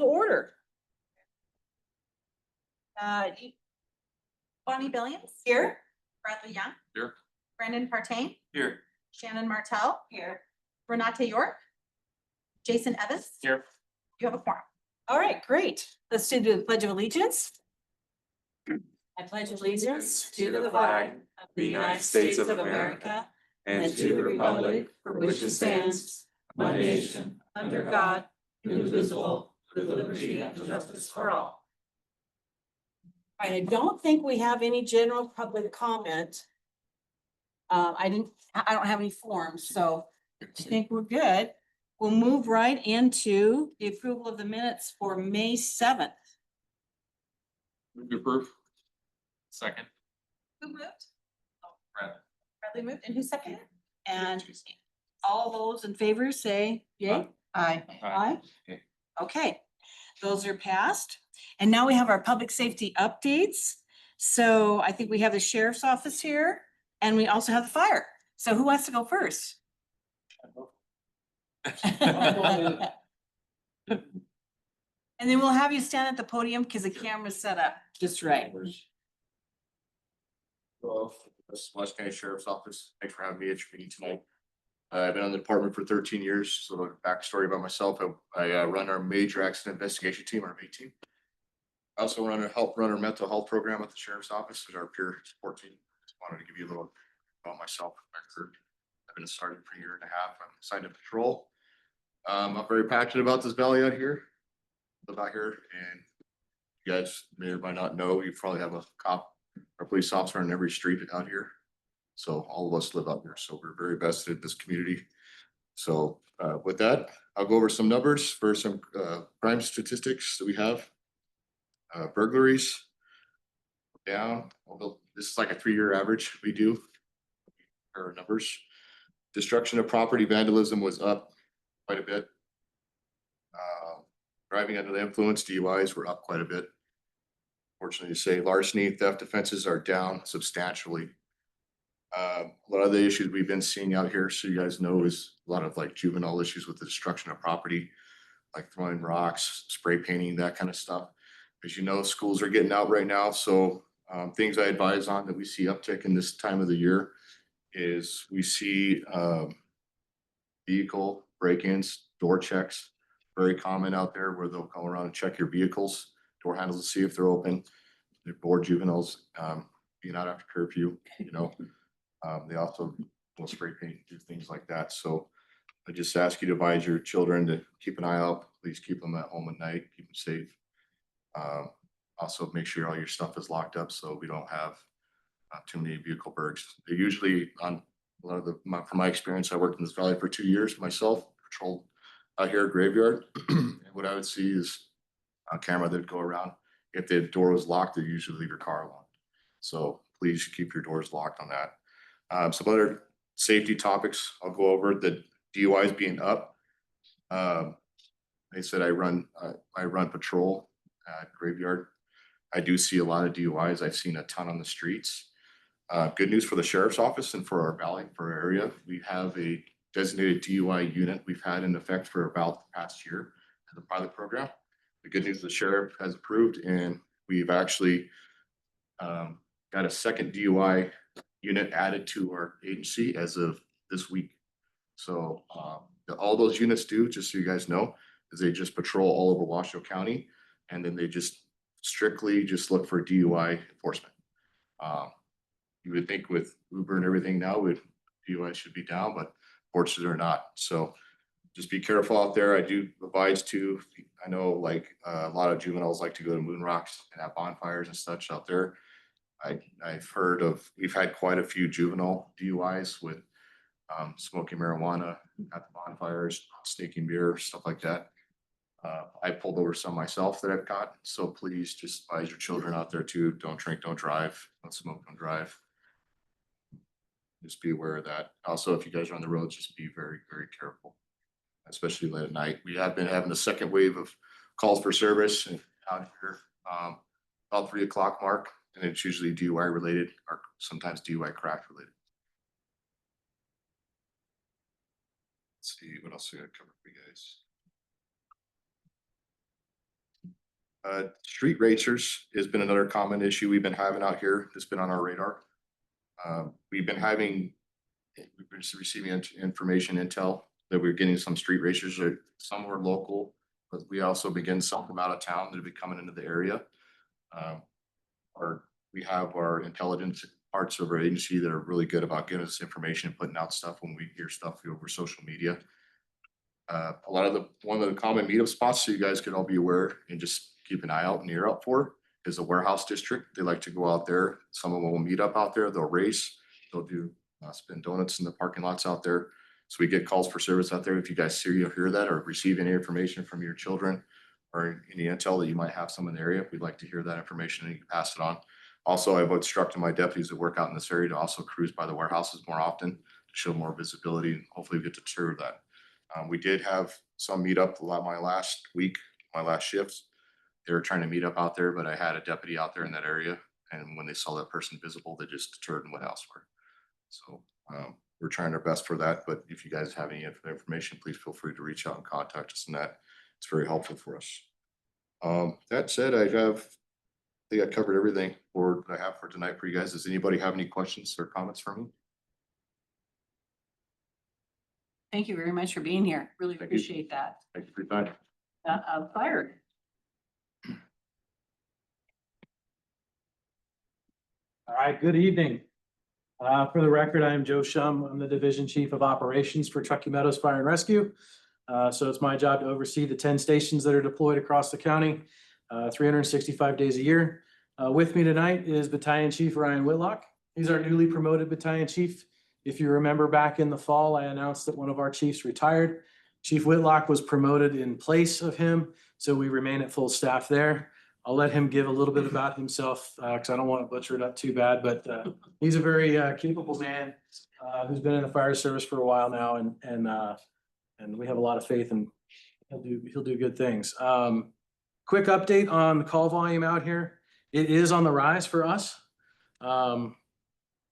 to order. Bonnie Billions. Here. Bradley Young. Here. Brandon Partain. Here. Shannon Martell. Here. Renata York. Jason Evans. Here. You have a quorum. All right, great. Let's do the Pledge of Allegiance. I pledge allegiance to the flag of the United States of America and to the republic for which it stands, one nation, under God, indivisible, with liberty and justice for all. All right, I don't think we have any general public comment. I don't have any forms, so I think we're good. We'll move right into the approval of the minutes for May 7th. Move to approve. Second. Who moved? Brad. Bradley moved. And who seconded? And all those in favor say yay. Aye. Aye. Okay. Okay, those are passed. And now we have our public safety updates. So I think we have the sheriff's office here and we also have the fire. So who wants to go first? And then we'll have you stand at the podium because the camera's set up just right. Well, this is Washoe County Sheriff's Office. Thanks for having me at your meeting tonight. I've been on the department for 13 years. So a backstory about myself, I run our major accident investigation team, our MATE team. I also help run our mental health program at the Sheriff's Office as our peer support team. Just wanted to give you a little about myself. I've been a sergeant for a year and a half. I'm assigned to patrol. I'm very passionate about this valley out here. Live out here, and you guys may or might not know, you probably have a cop or police officer on every street out here. So all of us live out here, so we're very vested in this community. So with that, I'll go over some numbers for some crime statistics that we have. Burglaries down, although this is like a 3-year average we do. Our numbers. Destruction of property, vandalism was up quite a bit. Driving under the influence, DUIs were up quite a bit. Fortunately to say, larceny, theft offenses are down substantially. A lot of the issues we've been seeing out here, so you guys know, is a lot of like juvenile issues with the destruction of property, like throwing rocks, spray painting, that kind of stuff. As you know, schools are getting out right now, so things I advise on that we see uptick in this time of the year is we see vehicle break-ins, door checks, very common out there where they'll come around and check your vehicles, door handles to see if they're open. They're bored juveniles, being out after curfew, you know. They also will spray paint, do things like that. So I just ask you to advise your children to keep an eye out. Please keep them at home at night, keep them safe. Also make sure all your stuff is locked up so we don't have too many vehicle burgs. They're usually on a lot of from my experience, I worked in this valley for 2 years myself, patrolled out here at Graveyard. And what I would see is a camera that'd go around. If the door was locked, they usually leave your car locked. So please keep your doors locked on that. Some other safety topics I'll go over. The DUIs being up. They said I run patrol at Graveyard. I do see a lot of DUIs. I've seen a ton on the streets. Good news for the sheriff's office and for our valley, for our area. We have a designated DUI unit we've had in effect for about the past year as a pilot program. The good news, the sheriff has approved, and we've actually got a second DUI unit added to our agency as of this week. So all those units do, just so you guys know, is they just patrol all over Washoe County, and then they just strictly just look for DUI enforcement. You would think with Uber and everything now, DUI should be down, but fortunately they're not. So just be careful out there. I do advise too. I know like a lot of juveniles like to go to moon rocks and have bonfires and such out there. I've heard of, we've had quite a few juvenile DUIs with smoking marijuana at the bonfires, sneaking beer, stuff like that. I pulled over some myself that I've got. So please just advise your children out there too. Don't drink, don't drive, don't smoke, don't drive. Just be aware of that. Also, if you guys are on the road, just be very, very careful, especially late at night. We have been having a second wave of calls for service and out here about 3 o'clock mark, and it's usually DUI related or sometimes DUI crash related. Let's see what else I got covered for you guys. Street racers has been another common issue we've been having out here. That's been on our radar. We've been receiving information, intel that we're getting some street racers. Some were local, but we also begin some from out of town that will be coming into the area. We have our intelligence parts of our agency that are really good about giving us information and putting out stuff when we hear stuff over social media. One of the common meetup spots, so you guys can all be aware and just keep an eye out and ear out for, is the warehouse district. They like to go out there. Some of them will meet up out there. They'll race. They'll do spin donuts in the parking lots out there. So we get calls for service out there. If you guys hear that or receive any information from your children or any intel that you might have some in the area, we'd like to hear that information and you can pass it on. Also, I've instructed my deputies that work out in this area to also cruise by the warehouses more often to show more visibility and hopefully get to deter that. We did have some meet up my last shifts. They were trying to meet up out there, but I had a deputy out there in that area. And when they saw that person visible, they just deterred and went elsewhere. So we're trying our best for that. But if you guys have any information, please feel free to reach out and contact us on that. It's very helpful for us. That said, I think I covered everything that I have for tonight for you guys. Does anybody have any questions or comments for me? Thank you very much for being here. Really Thank you. appreciate that. Thank you for your time. Fire. All right, good evening. For the record, I am Joe Shum. I'm the Division Chief of Operations for Truckee Meadows Fire and Rescue. So it's my job to oversee the 10 stations that are deployed across the county, 365 days a year. With me tonight is Battalion Chief Ryan Whitlock. He's our newly promoted Battalion Chief. If you remember back in the fall, I announced that one of our chiefs retired. Chief Whitlock was promoted in place of him, so we remain at full staff there. I'll let him give a little bit about himself because I don't want to butcher it up too bad, but he's a very capable man who's been in the fire service for a while now, and we have a lot of faith and he'll do good things. Quick update on the call volume out here. It is on the rise for us.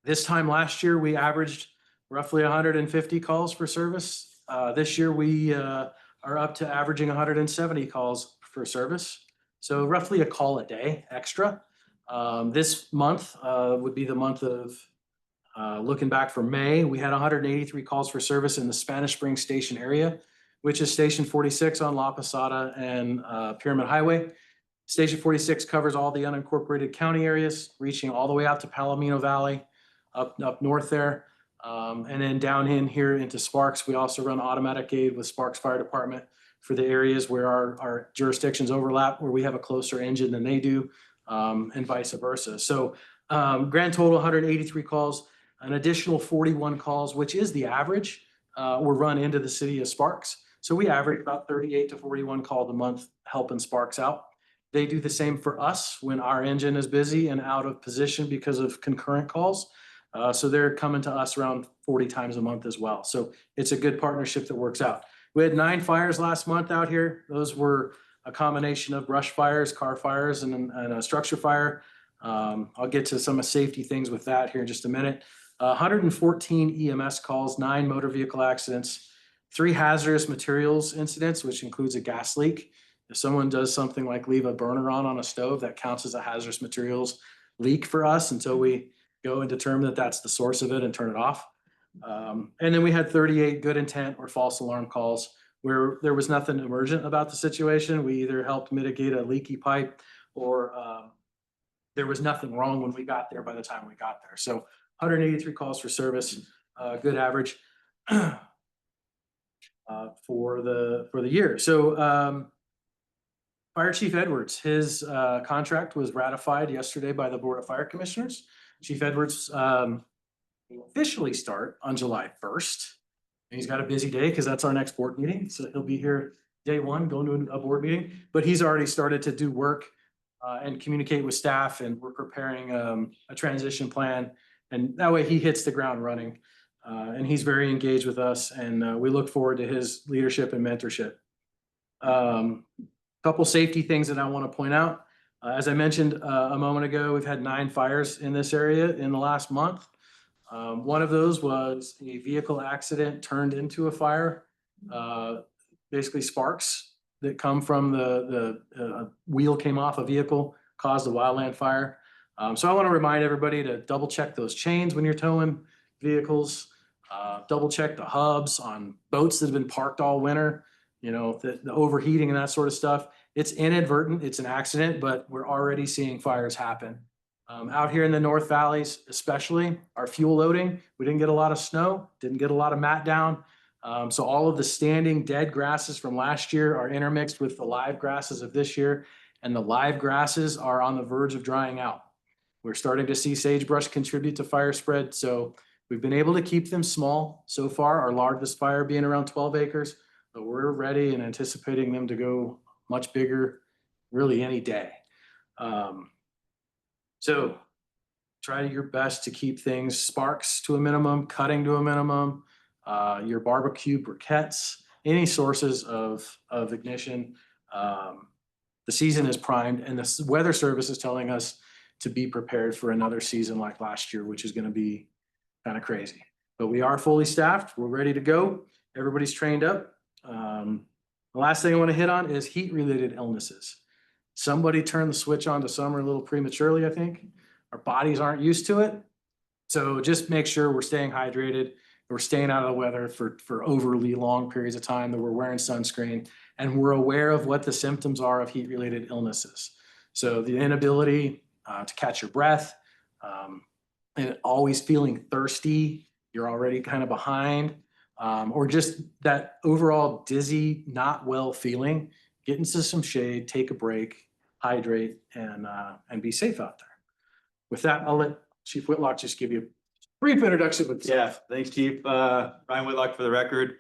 This time last year, we averaged roughly 150 calls for service. This year, we are up to averaging 170 calls for service. So roughly a call a day extra. This month would be the month of looking back for May. We had 183 calls for service in the Spanish Springs Station area, which is Station 46 on La Posada and Pyramid Highway. Station 46 covers all the unincorporated county areas, reaching all the way out to Palomino Valley, up north there. And then down in here into Sparks, we also run automatic aid with Sparks Fire Department for the areas where our jurisdictions overlap, where we have a closer engine than they do, and vice versa. So grand total 183 calls, an additional 41 calls, which is the average, were run into the city of Sparks. So we average about 38 to 41 calls a month helping Sparks out. They do the same for us when our engine is busy and out of position because of concurrent calls. So they're coming to us around 40 times a month as well. So it's a good partnership that works out. We had 9 fires last month out here. Those were a combination of brush fires, car fires, and a structure fire. I'll get to some of safety things with that here in just a minute. 114 EMS calls, 9 motor vehicle accidents, 3 hazardous materials incidents, which includes a gas leak. If someone does something like leave a burner on a stove, that counts as a hazardous materials leak for us until we go and determine that that's the source of it and turn it off. And then we had 38 good intent or false alarm calls where there was nothing emergent about the situation. We either helped mitigate a leaky pipe or there was nothing wrong when we got there by the time we got there. So 183 calls for service, good average for the year. So Fire Chief Edwards, his contract was ratified yesterday by the Board of Fire Commissioners. Chief Edwards will officially start on July 1st. And he's got a busy day because that's our next board meeting. So he'll be here day one, going to a board meeting, but he's already started to do work and communicate with staff, and we're preparing a transition plan. And that way he hits the ground running. And he's very engaged with us, and we look forward to his leadership and mentorship. Couple safety things that I want to point out. As I mentioned a moment ago, we've had 9 fires in this area in the last month. One of those was a vehicle accident turned into a fire. Basically sparks that come from the wheel came off a vehicle, caused a wildland fire. So I want to remind everybody to double check those chains when you're towing vehicles. Double check the hubs on boats that have been parked all winter, you know, the overheating and that sort of stuff. It's inadvertent, it's an accident, but we're already seeing fires happen. Out here in the North Valleys, especially our fuel loading, we didn't get a lot of snow, didn't get a lot of mat down. So all of the standing dead grasses from last year are intermixed with the live grasses of this year, and the live grasses are on the verge of drying out. We're starting to see sagebrush contribute to fire spread, so we've been able to keep them small so far, our largest fire being around 12 acres, but we're ready and anticipating them to go much bigger really any day. So try your best to keep things, sparks to a minimum, cutting to a minimum, your barbecue briquettes, any sources of ignition. The season is primed, and the weather service is telling us to be prepared for another season like last year, which is going to be kind of crazy. But we are fully staffed. We're ready to go. Everybody's trained up. The last thing I want to hit on is heat-related illnesses. Somebody turned the switch on to summer a little prematurely, I think. Our bodies aren't used to it. So just make sure we're staying hydrated. We're staying out of the weather for overly long periods of time, that we're wearing sunscreen, and we're aware of what the symptoms are of heat-related illnesses. So the inability to catch your breath, and always feeling thirsty, you're already kind of behind, or just that overall dizzy, not well feeling. Get into some shade, take a break, hydrate, and be safe out there. With that, I'll let Chief Whitlock just give you a brief introduction with Yeah, thanks, Chief. Ryan Whitlock for the record.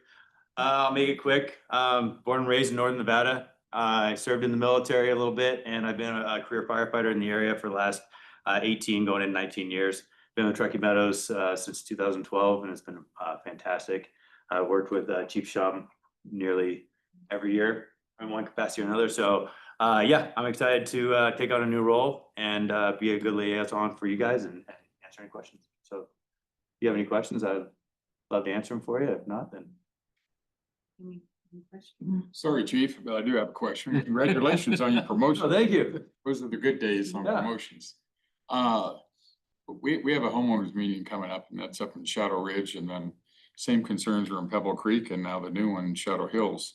I'll make it quick. Born and raised in Northern Nevada. I served in the military a little bit, and I've been a career firefighter in the area for the last 18, going in 19 years. Been with Truckee Meadows since 2012, and it's been fantastic. I worked with Chief Shum nearly every year in one capacity or another. So yeah, I'm excited to take on a new role and be a good liaison for you guys and answer any questions. So if you have any questions, I'd love to answer them for you. If not, then. Sorry, Chief, but I do have a question. Congratulations on your promotion. Oh, thank you. Those are the good days on Yeah. promotions. We have a homeowners meeting coming up, and that's up in Shadow Ridge, and then same concerns are in Pebble Creek, and now the new one in Shadow Hills.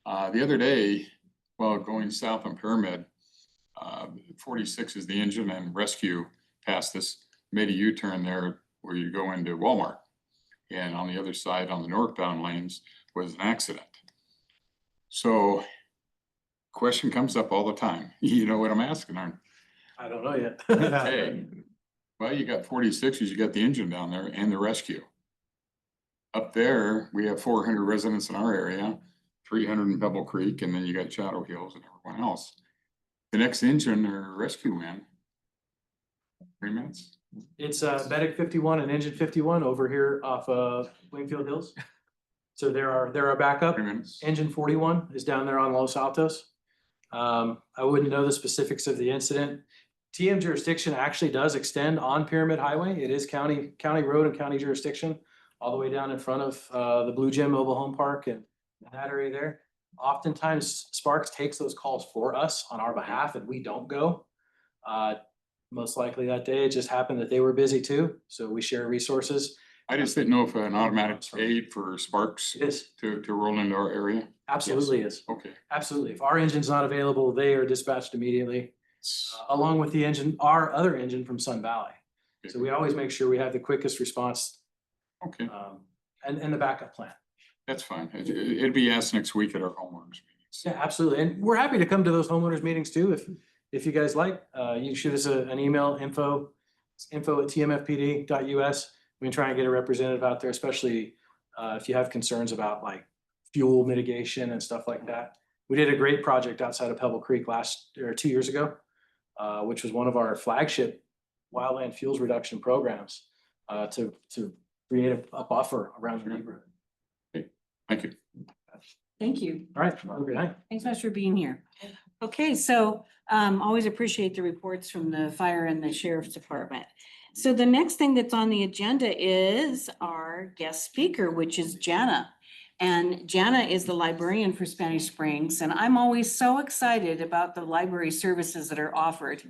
The other day, while going south on Pyramid, 46 is the engine and rescue past this, made a U-turn there where you go into Walmart. And on the other side, on the northbound lanes, was an accident. So question comes up all the time. You know what I'm asking, aren't I don't know yet. you? Okay. Well, you got 46s, you got the engine down there and the rescue. Up there, we have 400 residents in our area, 300 in Pebble Creek, and then you got Shadow Hills and everyone else. The next engine or rescue man, 3 minutes. It's Medic 51 and Engine 51 over here off of Plainfield Hills. So they're our backup. 3 minutes. Engine 41 is down there on Los Altos. I wouldn't know the specifics of the incident. TM jurisdiction actually does extend on Pyramid Highway. It is county road and county jurisdiction, all the way down in front of the Blue Gym Mobile Home Park and that area there. Oftentimes Sparks takes those calls for us on our behalf, and we don't go. Most likely that day, it just happened that they were busy too, so we share resources. I just didn't know if an automatic aid for Sparks It is, to roll into our area. absolutely is, Okay. absolutely. If our engine's not available, they are dispatched immediately, along with the engine, our other engine from Sun Valley. So we always make sure we have the quickest response, Okay, and the backup plan. that's fine. It'd be asked next week at our homeowners meetings. Yeah, absolutely. And we're happy to come to those homeowners meetings too. If you guys like, you can shoot us an email, info@tmfpd.us. We can try and get a representative out there, especially if you have concerns about like fuel mitigation and stuff like that. We did a great project outside of Pebble Creek 2 years ago, which was one of our flagship wildland fuels reduction programs to create a buffer around the neighborhood. Thank you. Thank you. All right, have a good night. Thanks so much for being here. Okay, so always appreciate the reports from the fire and the sheriff's department. So the next thing that's on the agenda is our guest speaker, which is Jana. And Jana is the librarian for Spanish Springs, and I'm always so excited about the library services that are offered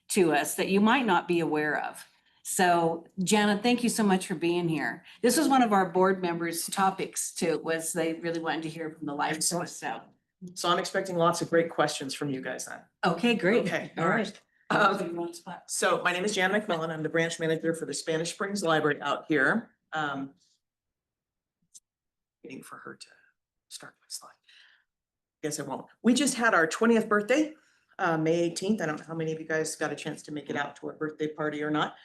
to us that you might not be aware of. So Jana, thank you so much for being here. This was one of our board members' topics too, was they really wanted to hear from the library. So I'm expecting lots of great questions from you guys then. Okay, great. Okay, All right. So my name is Jan McMillan. I'm the branch manager for the Spanish Springs Library out here. Waiting for her to start my slide. Guess I won't. We just had our 20th birthday, May 18th. I don't know how many of you guys got a chance to make it out to our birthday party or not.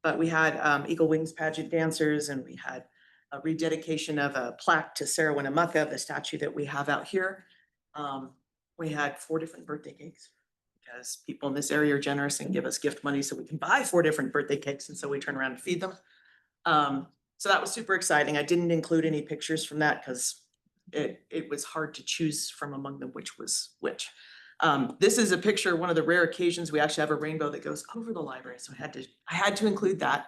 But we had Eagle Wings pageant dancers, and we had a rededication of a plaque to Sarah Winnemucca, the statue that we have out here. We had 4 different birthday cakes because people in this area are generous and give us gift money so we can buy 4 different birthday cakes, and so we turn around and feed them. So that was super exciting. I didn't include any pictures from that because it was hard to choose from among them which was which. This is a picture, one of the rare occasions we actually have a rainbow that goes over the library. So I had to include that.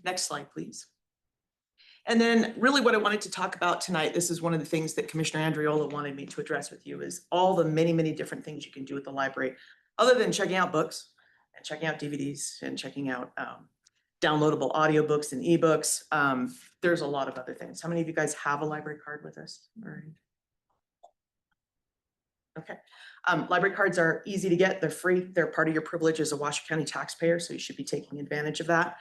Next slide, please. And then really what I wanted to talk about tonight, this is one of the things that Commissioner Andriola wanted me to address with you, is all the many, many different things you can do with the library, other than checking out books and checking out DVDs and checking out downloadable audiobooks and ebooks. There's a lot of other things. How many of you guys have a library card with us? All right. Okay. Library cards are easy to get. They're free. They're part of your privilege as a Washoe County taxpayer, so you should be taking advantage of that.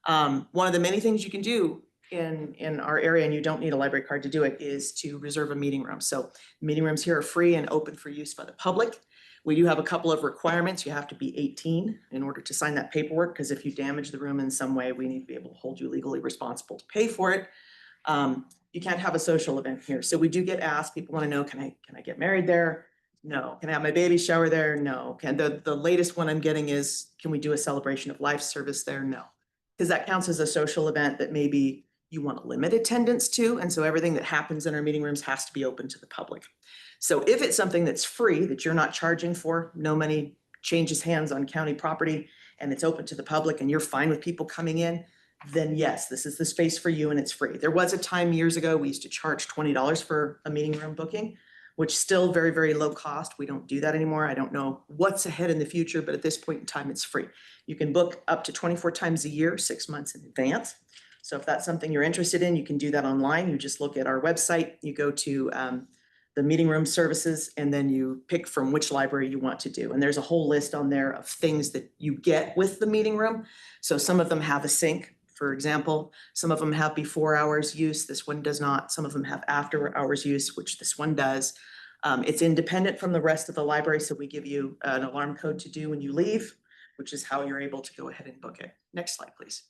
One of the many things you can do in our area, and you don't need a library card to do it, is to reserve a meeting room. So meeting rooms here are free and open for use by the public. We do have a couple of requirements. You have to be 18 in order to sign that paperwork, because if you damage the room in some way, we need to be able to hold you legally responsible to pay for it. You can't have a social event here. So we do get asked, people want to know, can I get married there? No. Can I have my baby shower there? No. The latest one I'm getting is, can we do a celebration of life service there? No. Because that counts as a social event that maybe you want to limit attendance to. And so everything that happens in our meeting rooms has to be open to the public. So if it's something that's free, that you're not charging for, no money changes hands on county property, and it's open to the public and you're fine with people coming in, then yes, this is the space for you and it's free. There was a time years ago, we used to charge $20 for a meeting room booking, which still very, very low cost. We don't do that anymore. I don't know what's ahead in the future, but at this point in time, it's free. You can book up to 24 times a year, 6 months in advance. So if that's something you're interested in, you can do that online. You just look at our website, you go to the meeting room services, and then you pick from which library you want to do. And there's a whole list on there of things that you get with the meeting room. So some of them have a sink, for example. Some of them have before hours use. This one does not. Some of them have after hours use, which this one does. It's independent from the rest of the library. So we give you an alarm code to do when you leave, which is how you're able to go ahead and book it. Next slide, please.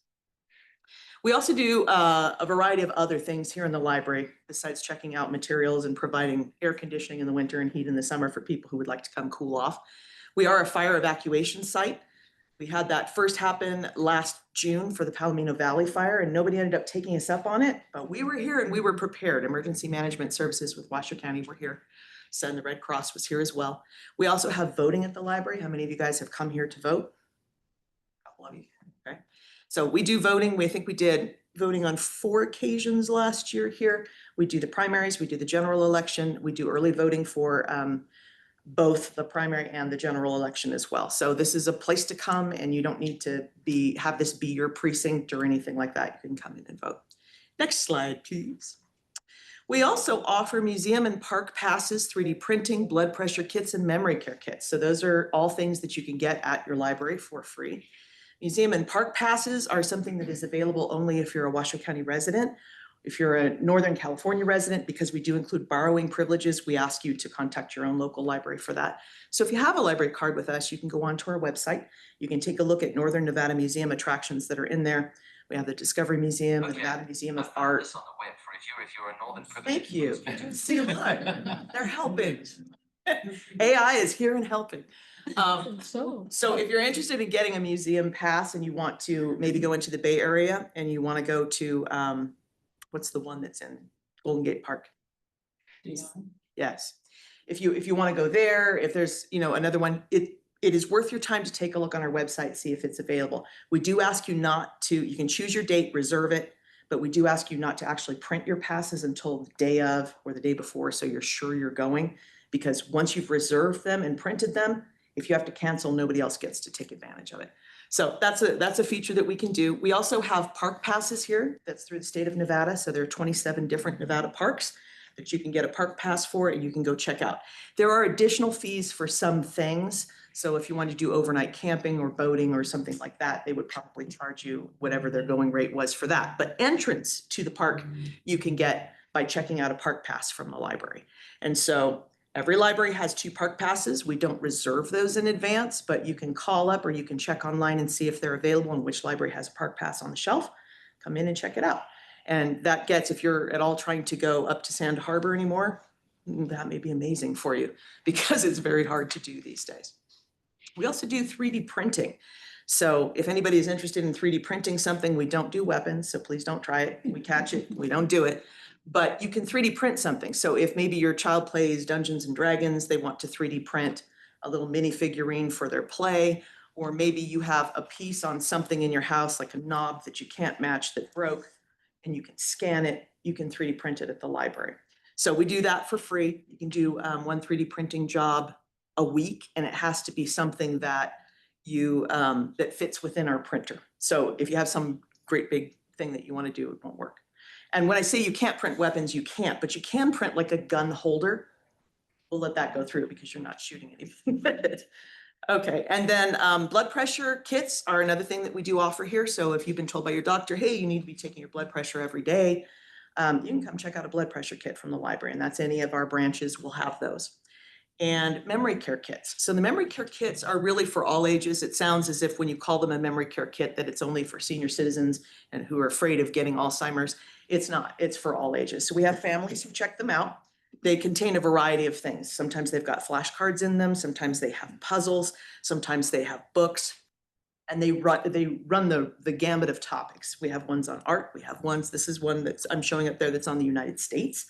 We also do a variety of other things here in the library, besides checking out materials and providing air conditioning in the winter and heat in the summer for people who would like to come cool off. We are a fire evacuation site. We had that first happen last June for the Palomino Valley fire, and nobody ended up taking us up on it, but we were here and we were prepared. Emergency Management Services with Washoe County were here. So the Red Cross was here as well. We also have voting at the library. How many of you guys have come here to vote? A couple of you, okay. So we do voting. I think we did voting on 4 occasions last year here. We do the primaries, we do the general election, we do early voting for both the primary and the general election as well. So this is a place to come, and you don't need to have this be your precinct or anything like that. You can come in and vote. Next slide, please. We also offer museum and park passes, 3D printing, blood pressure kits, and memory care kits. So those are all things that you can get at your library for free. Museum and park passes are something that is available only if you're a Washoe County resident. If you're a Northern California resident, because we do include borrowing privileges, we ask you to contact your own local library for that. So if you have a library card with us, you can go onto our website. You can take a look at Northern Nevada Museum attractions that are in there. We have the Discovery Museum, the Nevada Museum of Art. On the web for if you're a Northern Thank you. See, look, they're helping. AI is here and helping. So if you're interested in getting a museum pass and you want to maybe go into the Bay Area and you want to go to, what's the one that's in Golden Gate Park? Yes. If you want to go there, if there's, another one, it is worth your time to take a look on our website, see if it's available. We do ask you not to, you can choose your date, reserve it, But we do ask you not to actually print your passes until the day of or the day before, so you're sure you're going. Because once you've reserved them and printed them, if you have to cancel, nobody else gets to take advantage of it. So that's a feature that we can do. We also have park passes here. That's through the state of Nevada. So there are 27 different Nevada parks that you can get a park pass for and you can go check out. There are additional fees for some things. So if you want to do overnight camping or boating or something like that, they would probably charge you whatever their going rate was for that. But entrance to the park, you can get by checking out a park pass from the library. And so every library has 2 park passes. We don't reserve those in advance, but you can call up or you can check online and see if they're available and which library has a park pass on the shelf. Come in and check it out. And that gets, if you're at all trying to go up to Sand Harbor anymore, that may be amazing for you because it's very hard to do these days. We also do 3D printing. So if anybody is interested in 3D printing something, we don't do weapons, so please don't try it. We catch it, we don't do it. But you can 3D print something. So if maybe your child plays Dungeons and Dragons, they want to 3D print a little mini figurine for their play, or maybe you have a piece on something in your house, like a knob that you can't match that broke, and you can scan it, you can 3D print it at the library. So we do that for free. You can do one 3D printing job a week, and it has to be something that you that fits within our printer. So if you have some great big thing that you want to do, it won't work. And when I say you can't print weapons, you can't, but you can print like a gun holder. We'll let that go through because you're not shooting anything with it. Okay, and then blood pressure kits are another thing that we do offer here. So if you've been told by your doctor, hey, you need to be taking your blood pressure every day, you can come check out a blood pressure kit from the library, and that's any of our branches will have those. And memory care kits. So the memory care kits are really for all ages. It sounds as if when you call them a memory care kit that it's only for senior citizens and who are afraid of getting Alzheimer's. It's not, it's for all ages. So we have families who check them out. They contain a variety of things. Sometimes they've got flashcards in them. Sometimes they have puzzles. Sometimes they have books. And they run the gamut of topics. We have ones on art. We have ones, this is one that's I'm showing up there that's on the United States.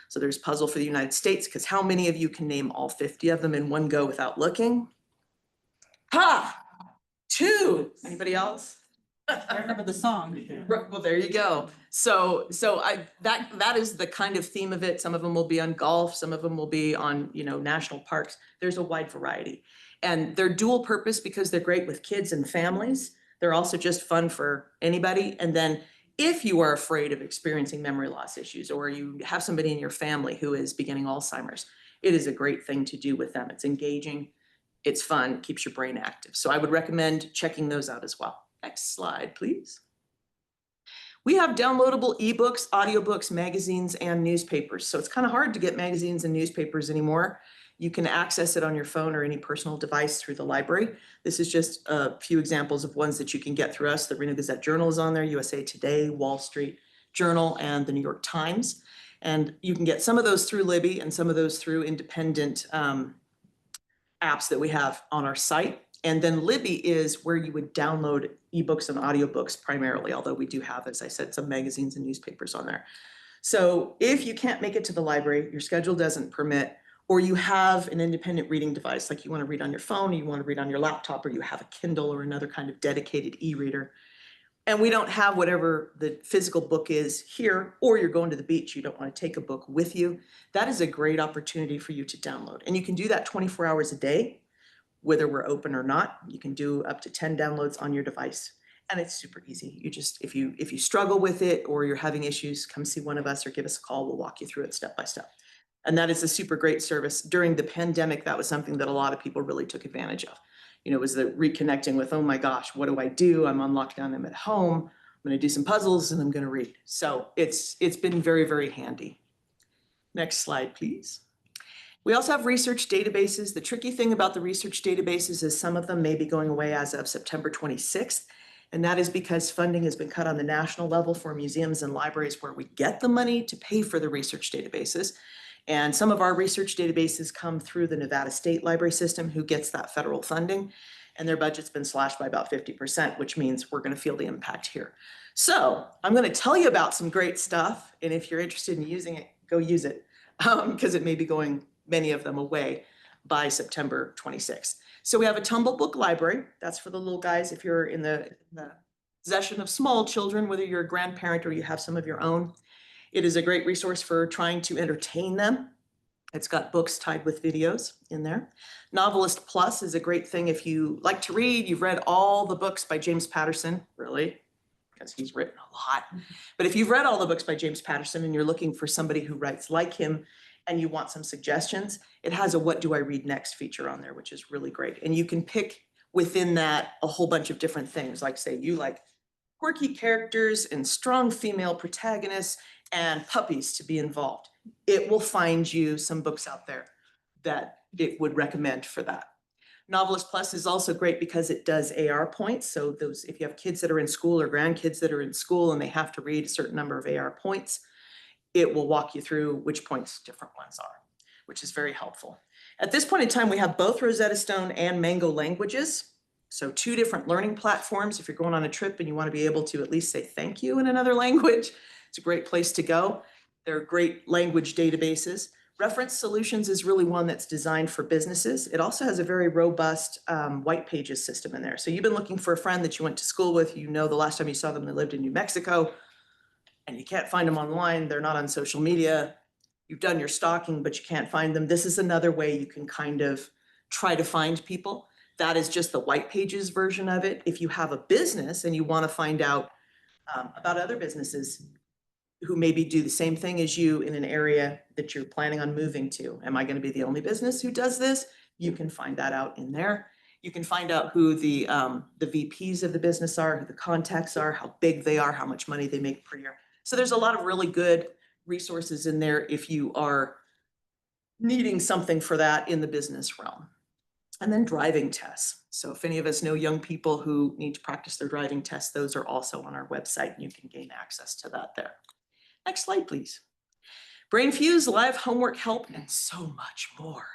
So there's puzzle for the United States, because how many of you can name all 50 of them in one go without looking? Ha! 2. Anybody else? I remember the song. Well, there you go. So that is the kind of theme of it. Some of them will be on golf, some of them will be on, national parks. There's a wide variety. And they're dual purpose because they're great with kids and families. They're also just fun for anybody. And then if you are afraid of experiencing memory loss issues, or you have somebody in your family who is beginning Alzheimer's, it is a great thing to do with them. It's engaging, it's fun, keeps your brain active. So I would recommend checking those out as well. Next slide, please. We have downloadable ebooks, audiobooks, magazines, and newspapers. So it's kind of hard to get magazines and newspapers anymore. You can access it on your phone or any personal device through the library. This is just a few examples of ones that you can get through us. The Reno Gazette Journal is on there, USA Today, Wall Street Journal, and the New York Times. And you can get some of those through Libby and some of those through independent apps that we have on our site. And then Libby is where you would download ebooks and audiobooks primarily, although we do have, as I said, some magazines and newspapers on there. So if you can't make it to the library, your schedule doesn't permit, or you have an independent reading device, like you want to read on your phone, or you want to read on your laptop, or you have a Kindle or another kind of dedicated e-reader, and we don't have whatever the physical book is here, or you're going to the beach, you don't want to take a book with you, that is a great opportunity for you to download. And you can do that 24 hours a day, whether we're open or not. You can do up to 10 downloads on your device. And it's super easy. You just, if you struggle with it or you're having issues, come see one of us or give us a call. We'll walk you through it step by step. And that is a super great service. During the pandemic, that was something that a lot of people really took advantage of. Was the reconnecting with, oh my gosh, what do I do? I'm on lockdown, I'm at home, I'm gonna do some puzzles and I'm gonna read. So it's been very, very handy. Next slide, please. We also have research databases. The tricky thing about the research databases is some of them may be going away as of September 26th. And that is because funding has been cut on the national level for museums and libraries where we get the money to pay for the research databases. And some of our research databases come through the Nevada State Library System, who gets that federal funding. And their budget's been slashed by about 50%, which means we're going to feel the impact here. So I'm going to tell you about some great stuff. And if you're interested in using it, go use it, because it may be going, many of them, away by September 26th. So we have a tumble book library. That's for the little guys if you're in the possession of small children, whether you're a grandparent or you have some of your own. It is a great resource for trying to entertain them. It's got books tied with videos in there. Novelist Plus is a great thing if you like to read, you've read all the books by James Patterson, really, because he's written a lot. But if you've read all the books by James Patterson and you're looking for somebody who writes like him and you want some suggestions, it has a What Do I Read Next feature on there, which is really great. And you can pick within that a whole bunch of different things, like say you like quirky characters and strong female protagonists and puppies to be involved. It will find you some books out there that it would recommend for that. Novelist Plus is also great because it does AR points. So those, if you have kids that are in school or grandkids that are in school and they have to read a certain number of AR points, it will walk you through which points different ones are, which is very helpful. At this point in time, we have both Rosetta Stone and Mango languages. So 2 different learning platforms. If you're going on a trip and you want to be able to at least say thank you in another language, it's a great place to go. They're great language databases. Reference Solutions is really one that's designed for businesses. It also has a very robust white pages system in there. So you've been looking for a friend that you went to school with, you know the last time you saw them, they lived in New Mexico, and you can't find them online, they're not on social media. You've done your stalking, but you can't find them. This is another way you can kind of try to find people. That is just the white pages version of it. If you have a business and you want to find out about other businesses who maybe do the same thing as you in an area that you're planning on moving to, am I going to be the only business who does this? You can find that out in there. You can find out who the VPs of the business are, who the contacts are, how big they are, how much money they make per year. So there's a lot of really good resources in there if you are needing something for that in the business realm. And then driving tests. So if any of us know young people who need to practice their driving tests, those are also on our website and you can gain access to that there. Next slide, please. BrainFuse, live homework help, and so much more.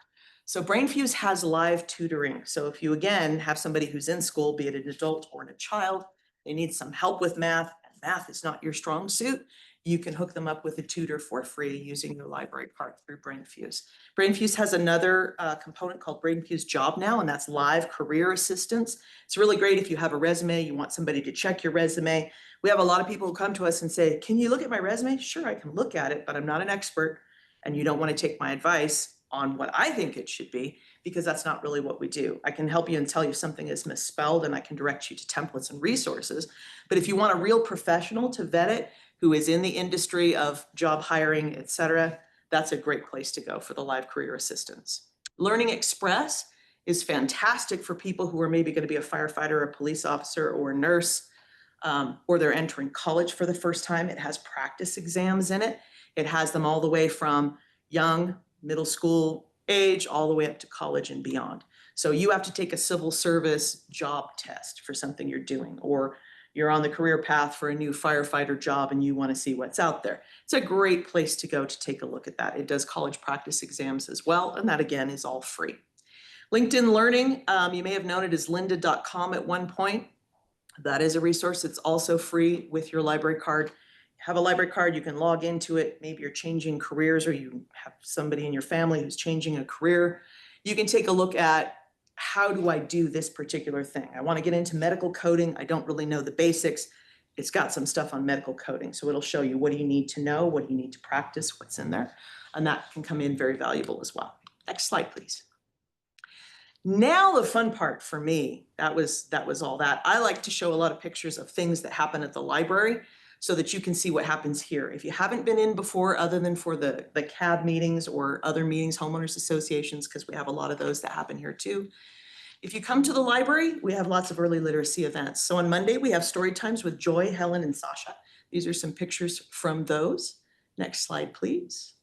So BrainFuse has live tutoring. So if you, again, have somebody who's in school, be it an adult or a child, they need some help with math, and math is not your strong suit, you can hook them up with a tutor for free using your library card through BrainFuse. BrainFuse has another component called BrainFuse Job Now, and that's live career assistance. It's really great if you have a resume, you want somebody to check your resume. We have a lot of people who come to us and say, can you look at my resume? Sure, I can look at it, but I'm not an expert, and you don't want to take my advice on what I think it should be, because that's not really what we do. I can help you and tell you something is misspelled, and I can direct you to templates and resources. But if you want a real professional to vet it, who is in the industry of job hiring, et cetera, that's a great place to go for the live career assistance. Learning Express is fantastic for people who are maybe going to be a firefighter, a police officer, or a nurse, or they're entering college for the first time. It has practice exams in it. It has them all the way from young, middle school age, all the way up to college and beyond. So you have to take a civil service job test for something you're doing, or you're on the career path for a new firefighter job and you want to see what's out there. It's a great place to go to take a look at that. It does college practice exams as well, and that again is all free. LinkedIn Learning, you may have known it as lynda.com at one point. That is a resource that's also free with your library card. Have a library card, you can log into it. Maybe you're changing careers or you have somebody in your family who's changing a career. You can take a look at, how do I do this particular thing? I want to get into medical coding. I don't really know the basics. It's got some stuff on medical coding. So it'll show you what do you need to know, what do you need to practice, what's in there. And that can come in very valuable as well. Next slide, please. Now the fun part for me, that was all that. I like to show a lot of pictures of things that happen at the library so that you can see what happens here. If you haven't been in before, other than for the CAB meetings or other meetings, homeowners associations, because we have a lot of those that happen here too. If you come to the library, we have lots of early literacy events. So on Monday, we have story times with Joy, Helen, and Sasha. These are some pictures from those. Next slide, please.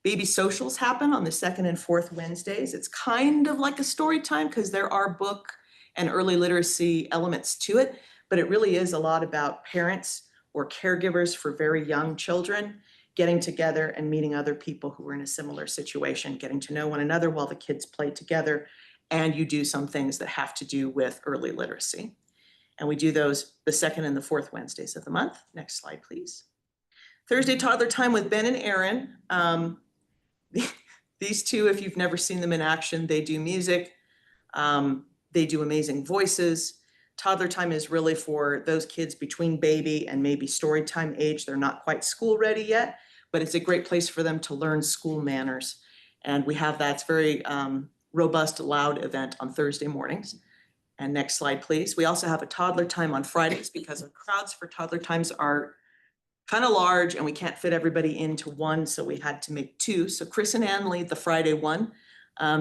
Baby socials happen on the 2nd and 4th Wednesdays. It's kind of like a story time because there are book and early literacy elements to it, but it really is a lot about parents or caregivers for very young children getting together and meeting other people who are in a similar situation, getting to know one another while the kids play together, and you do some things that have to do with early literacy. And we do those the 2nd and the 4th Wednesdays of the month. Next slide, please. Thursday Toddler Time with Ben and Aaron. These two, if you've never seen them in action, they do music. They do amazing voices. Toddler time is really for those kids between baby and maybe story time age. They're not quite school ready yet, but it's a great place for them to learn school manners. And we have that, it's very robust, loud event on Thursday mornings. And next slide, please. We also have a toddler time on Fridays because our crowds for toddler times are kind of large and we can't fit everybody into one, so we had to make two. So Chris and Ann lead the Friday one.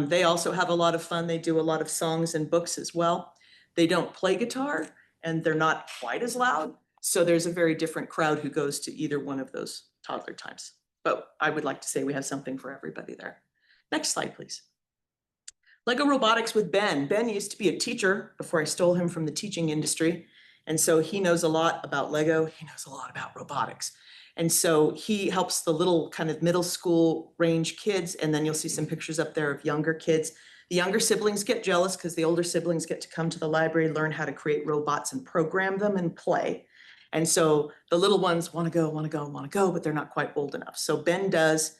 They also have a lot of fun. They do a lot of songs and books as well. They don't play guitar and they're not quite as loud. So there's a very different crowd who goes to either one of those toddler times. But I would like to say we have something for everybody there. Next slide, please. Lego robotics with Ben. Ben used to be a teacher before I stole him from the teaching industry. And so he knows a lot about Lego. He knows a lot about robotics. And so he helps the little kind of middle school range kids. And then you'll see some pictures up there of younger kids. The younger siblings get jealous because the older siblings get to come to the library, learn how to create robots and program them and play. And so the little ones want to go, but they're not quite old enough. So Ben does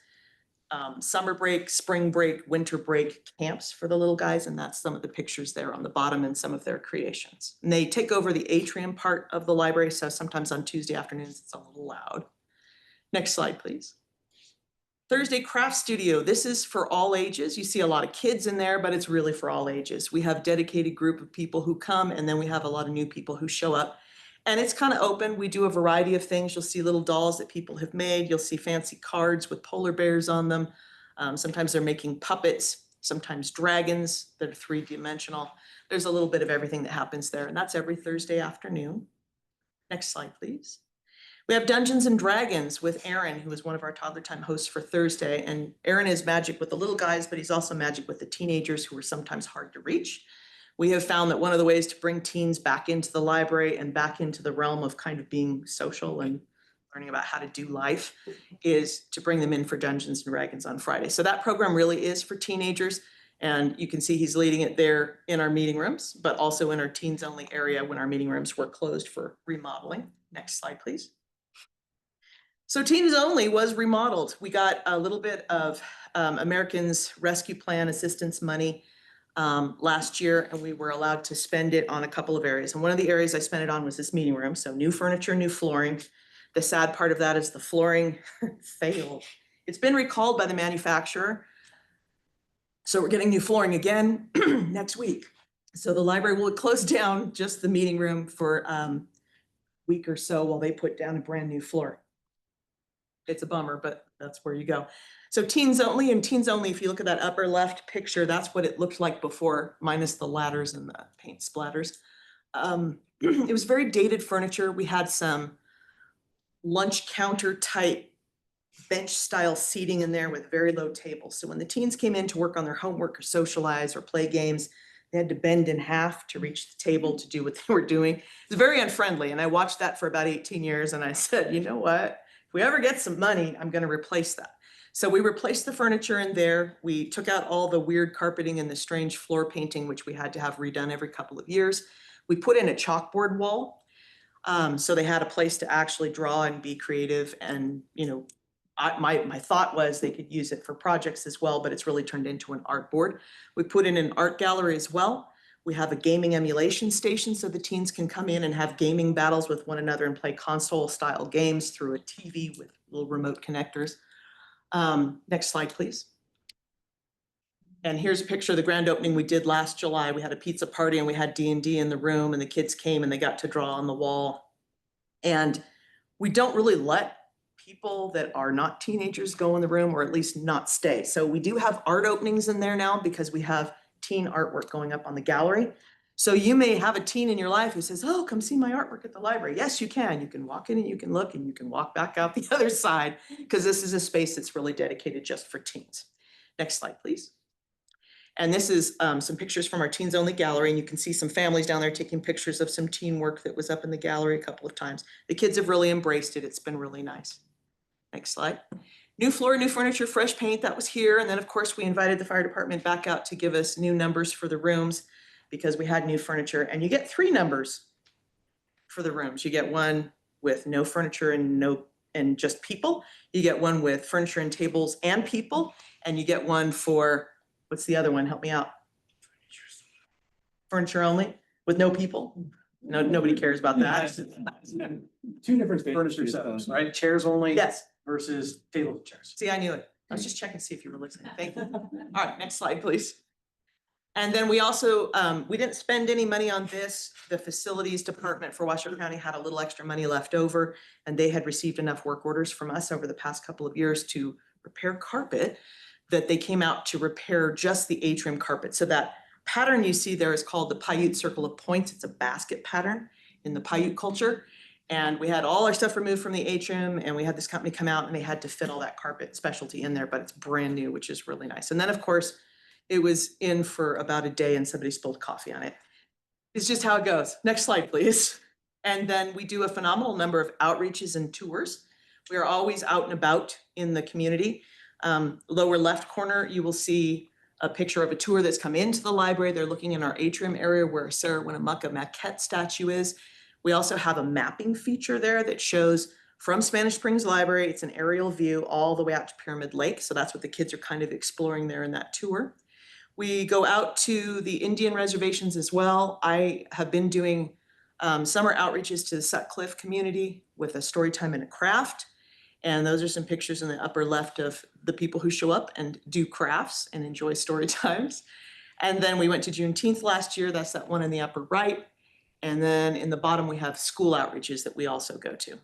summer break, spring break, winter break camps for the little guys. And that's some of the pictures there on the bottom and some of their creations. And they take over the atrium part of the library. So sometimes on Tuesday afternoons, it's a little loud. Next slide, please. Thursday Craft Studio. This is for all ages. You see a lot of kids in there, but it's really for all ages. We have a dedicated group of people who come, and then we have a lot of new people who show up. And it's kind of open. We do a variety of things. You'll see little dolls that people have made. You'll see fancy cards with polar bears on them. Sometimes they're making puppets, sometimes dragons that are three-dimensional. There's a little bit of everything that happens there, and that's every Thursday afternoon. Next slide, please. We have Dungeons and Dragons with Aaron, who is one of our toddler time hosts for Thursday. And Aaron is magic with the little guys, but he's also magic with the teenagers who are sometimes hard to reach. We have found that one of the ways to bring teens back into the library and back into the realm of kind of being social and learning about how to do life is to bring them in for Dungeons and Dragons on Friday. So that program really is for teenagers. And you can see he's leading it there in our meeting rooms, but also in our teens only area when our meeting rooms were closed for remodeling. Next slide, please. So Teens Only was remodeled. We got a little bit of Americans Rescue Plan assistance money last year, and we were allowed to spend it on a couple of areas. And one of the areas I spent it on was this meeting room. So new furniture, new flooring. The sad part of that is the flooring failed. It's been recalled by the manufacturer. So we're getting new flooring again next week. So the library will close down just the meeting room for a week or so while they put down a brand new floor. It's a bummer, but that's where you go. So Teens Only, and Teens Only, if you look at that upper left picture, that's what it looked like before, minus the ladders and the paint splatters. It was very dated furniture. We had some lunch counter type bench style seating in there with very low tables. So when the teens came in to work on their homework or socialize or play games, they had to bend in half to reach the table to do what they were doing. It's very unfriendly. And I watched that for about 18 years. And I said, you know what? If we ever get some money, I'm going to replace that. So we replaced the furniture in there. We took out all the weird carpeting and the strange floor painting, which we had to have redone every couple of years. We put in a chalkboard wall. So they had a place to actually draw and be creative. And, you know, my thought was they could use it for projects as well, but it's really turned into an art board. We put in an art gallery as well. We have a gaming emulation station so the teens can come in and have gaming battles with one another and play console style games through a TV with little remote connectors. Next slide, please. And here's a picture of the grand opening we did last July. We had a pizza party and we had D&D in the room and the kids came and they got to draw on the wall. And we don't really let people that are not teenagers go in the room, or at least not stay. So we do have art openings in there now because we have teen artwork going up on the gallery. So you may have a teen in your life who says, oh, come see my artwork at the library. Yes, you can. You can walk in and you can look and you can walk back out the other side because this is a space that's really dedicated just for teens. Next slide, please. And this is some pictures from our Teens Only gallery. And you can see some families down there taking pictures of some teen work that was up in the gallery a couple of times. The kids have really embraced it. It's been really nice. Next slide. New floor, new furniture, fresh paint, that was here. And then of course we invited the fire department back out to give us new numbers for the rooms because we had new furniture. And you get 3 numbers for the rooms. You get one with no furniture and just people. You get one with furniture and tables and people. And you get one for, what's the other one? Help me out. Furniture only with no people. No, nobody cares about that. Two different furniture setups, right? Chairs only. Yes, Versus table chairs. see, I knew it. I was just checking to see if you were listening. Thank you. All right, next slide, please. And then we also, we didn't spend any money on this. The facilities department for Washoe County had a little extra money left over, and they had received enough work orders from us over the past couple of years to repair carpet, that they came out to repair just the atrium carpet. So that pattern you see there is called the Paiute Circle of Points. It's a basket pattern in the Paiute culture. And we had all our stuff removed from the atrium, and we had this company come out and they had to fit all that carpet specialty in there, but it's brand new, which is really nice. And then, of course, it was in for about a day and somebody spilled coffee on it. It's just how it goes. Next slide, please. And then we do a phenomenal number of outreaches and tours. We are always out and about in the community. Lower left corner, you will see a picture of a tour that's come into the library. They're looking in our atrium area where Sarah Winnemucca maquette statue is. We also have a mapping feature there that shows from Spanish Springs Library, it's an aerial view all the way out to Pyramid Lake. So that's what the kids are kind of exploring there in that tour. We go out to the Indian reservations as well. I have been doing summer outreaches to the Sutcliffe community with a story time and a craft. And those are some pictures in the upper left of the people who show up and do crafts and enjoy story times. And then we went to Juneteenth last year. That's that one in the upper right. And then in the bottom, we have school outreaches that we also go to.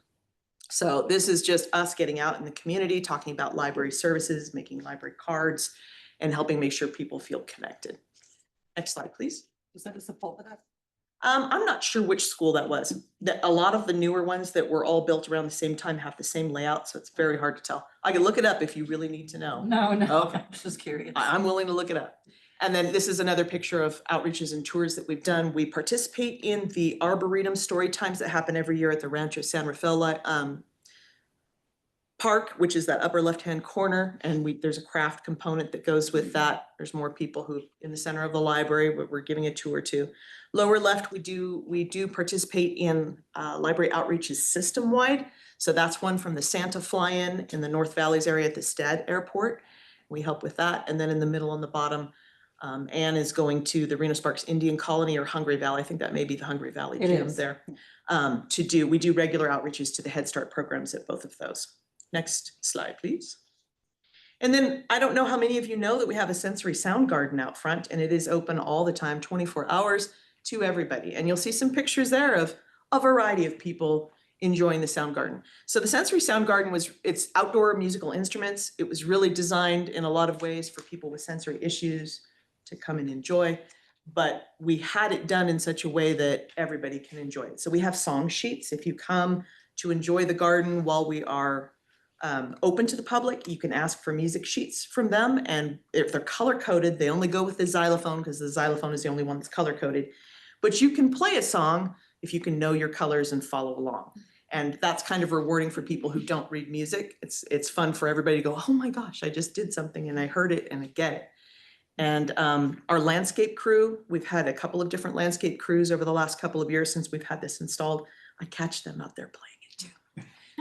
So this is just us getting out in the community, talking about library services, making library cards, and helping make sure people feel connected. Next slide, please. Was that a Sepulveda? I'm not sure which school that was. A lot of the newer ones that were all built around the same time have the same layout, so it's very hard to tell. I can look it up if you really need to know. No, no. Okay. Just curious. I'm willing to look it up. And then this is another picture of outreaches and tours that we've done. We participate in the Arboretum story times that happen every year at the Rancho San Rafael Park, which is that upper left-hand corner. And there's a craft component that goes with that. There's more people who in the center of the library, we're giving a tour to. Lower left, we do participate in library outreaches system-wide. So that's one from the Santa fly-in the North Valleys area at the Stead Airport. We help with that. And then in the middle on the bottom, Anne is going to the Reno Sparks Indian Colony or Hungry Valley. I think that may be the Hungry Valley gym there. We do regular outreaches to the Head Start programs at both of those. Next slide, please. And then I don't know how many of you know that we have a sensory sound garden out front, and it is open all the time, 24 hours to everybody. And you'll see some pictures there of a variety of people enjoying the sound garden. So the sensory sound garden it's outdoor musical instruments. It was really designed in a lot of ways for people with sensory issues to come and enjoy, but we had it done in such a way that everybody can enjoy it. So we have song sheets. If you come to enjoy the garden while we are open to the public, you can ask for music sheets from them. And if they're color coded, they only go with the xylophone because the xylophone is the only one that's color coded. But you can play a song if you can know your colors and follow along. And that's kind of rewarding for people who don't read music. It's fun for everybody to go, oh my gosh, I just did something and I heard it and I get it. And our landscape crew, we've had a couple of different landscape crews over the last couple of years since we've had this installed. I catch them out there playing it too.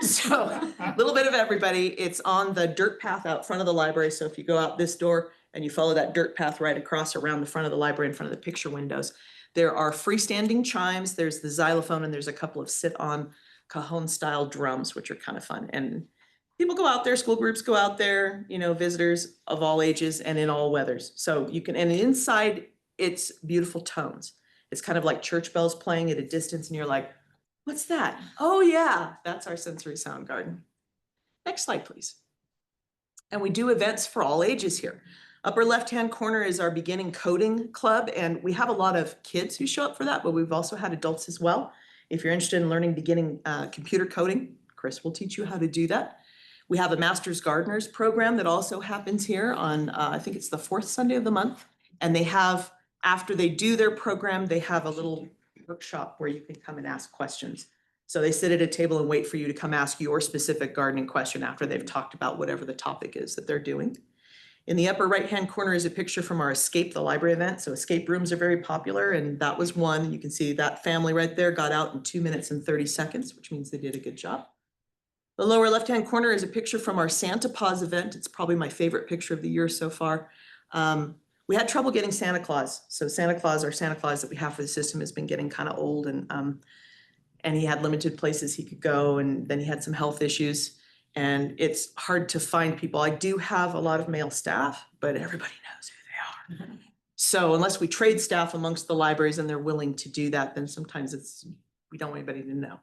So a little bit of everybody. It's on the dirt path out front of the library. So if you go out this door and you follow that dirt path right across around the front of the library in front of the picture windows, there are freestanding chimes. There's the xylophone and there's a couple of sit-on cajon style drums, which are kind of fun. And people go out there, school groups go out there, visitors of all ages and in all weathers. So you can, and inside it's beautiful tones. It's kind of like church bells playing at a distance and you're like, what's that? Oh yeah, that's our sensory sound garden. Next slide, please. And we do events for all ages here. Upper left-hand corner is our beginning coding club. And we have a lot of kids who show up for that, but we've also had adults as well. If you're interested in learning beginning computer coding, Chris will teach you how to do that. We have a Master's Gardeners program that also happens here on, I think it's the 4th Sunday of the month. And they have, after they do their program, they have a little workshop where you can come and ask questions. So they sit at a table and wait for you to come ask your specific gardening question after they've talked about whatever the topic is that they're doing. In the upper right-hand corner is a picture from our Escape the Library event. So escape rooms are very popular, and that was one. You can see that family right there got out in 2 minutes and 30 seconds, which means they did a good job. The lower left-hand corner is a picture from our Santa Paws event. It's probably my favorite picture of the year so far. We had trouble getting Santa Claus. So Santa Claus, our Santa Claus that we have for the system has been getting kind of old and he had limited places he could go, and then he had some health issues. And it's hard to find people. I do have a lot of male staff, but everybody knows who they are. So unless we trade staff amongst the libraries and they're willing to do that, then sometimes we don't want anybody to know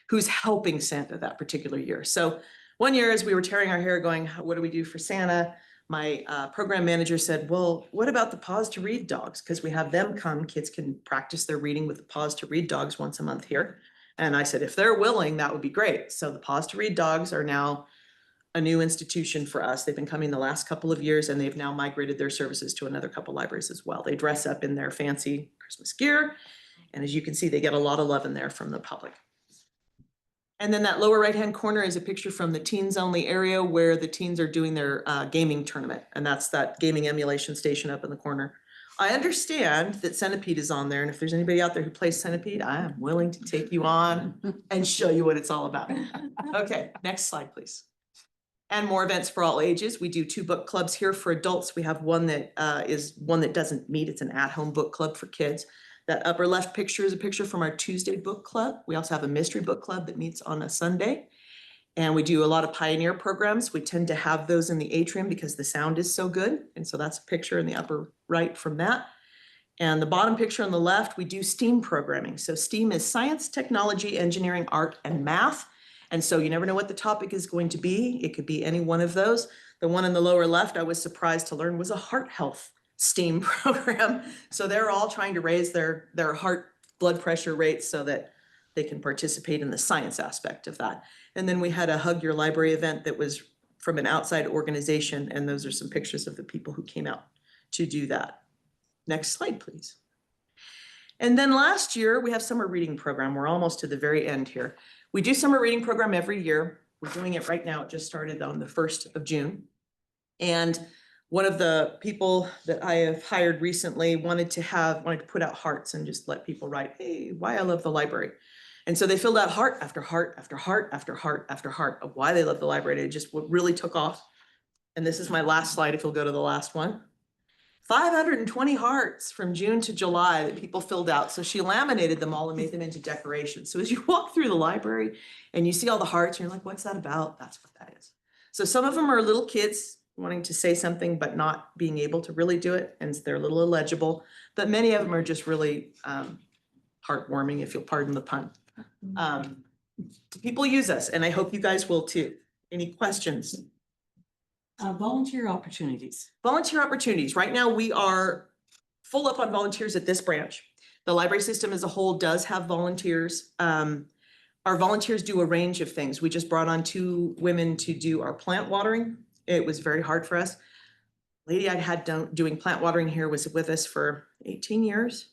who's helping Santa that particular year. So one year as we were tearing our hair going, what do we do for Santa? My program manager said, well, what about the pause to read dogs? Because we have them come, kids can practice their reading with the pause to read dogs once a month here. And I said, if they're willing, that would be great. So the pause to read dogs are now a new institution for us. They've been coming the last couple of years, and they've now migrated their services to another couple libraries as well. They dress up in their fancy Christmas gear. And as you can see, they get a lot of love in there from the public. And then that lower right-hand corner is a picture from the teens only area where the teens are doing their gaming tournament. And that's that gaming emulation station up in the corner. I understand that Centipede is on there. And if there's anybody out there who plays Centipede, I am willing to take you on and show you what it's all about. Okay, next slide, please. And more events for all ages. We do 2 book clubs here for adults. We have one that is one that doesn't meet. It's an at-home book club for kids. That upper left picture is a picture from our Tuesday book club. We also have a mystery book club that meets on a Sunday. And we do a lot of pioneer programs. We tend to have those in the atrium because the sound is so good. And so that's a picture in the upper right from that. And the bottom picture on the left, we do STEAM programming. So STEAM is science, technology, engineering, art, and math. And so you never know what the topic is going to be. It could be any one of those. The one in the lower left, I was surprised to learn, was a heart health STEAM program. So they're all trying to raise their heart blood pressure rates so that they can participate in the science aspect of that. And then we had a Hug Your Library event that was from an outside organization. And those are some pictures of the people who came out to do that. Next slide, please. And then last year, we have summer reading program. We're almost to the very end here. We do summer reading program every year. We're doing it right now. It just started on the 1st of June. And one of the people that I have hired recently wanted to put out hearts and just let people write, hey, why I love the library. And so they filled out heart after heart after heart after heart after heart of why they love the library. And it just really took off. And this is my last slide, if you'll go to the last one. 520 hearts from June to July that people filled out. So she laminated them all and made them into decorations. So as you walk through the library and you see all the hearts, you're like, what's that about? That's what that is. So some of them are little kids wanting to say something, but not being able to really do it. And they're a little illegible, but many of them are just really heartwarming, if you'll pardon the pun. People use us, and I hope you guys will too. Any questions? Volunteer opportunities. Volunteer opportunities. Right now, we are full up on volunteers at this branch. The library system as a whole does have volunteers. Our volunteers do a range of things. We just brought on 2 women to do our plant watering. It was very hard for us. Lady I had doing plant watering here was with us for 18 years.